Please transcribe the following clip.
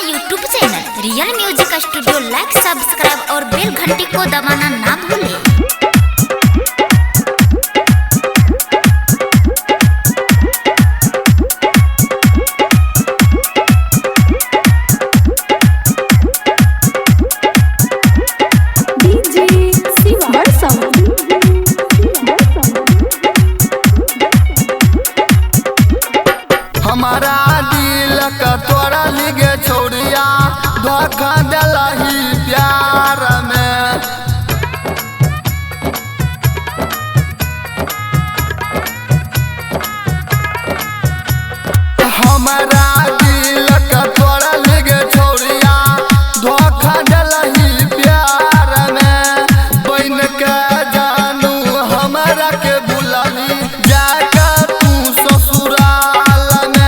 YouTube channel Real Music Studio like subscribe और bell घंटी को दबाना ना भूलें। हमारा दिल का तोरा लिगे छोड़िया धोखा दिलही प्यार में। हमारा दिल का तोरा लिगे छोड़िया धोखा दिलही प्यार में। बन के जानू हमारा के बुलाली जाकर तू ससुराल में।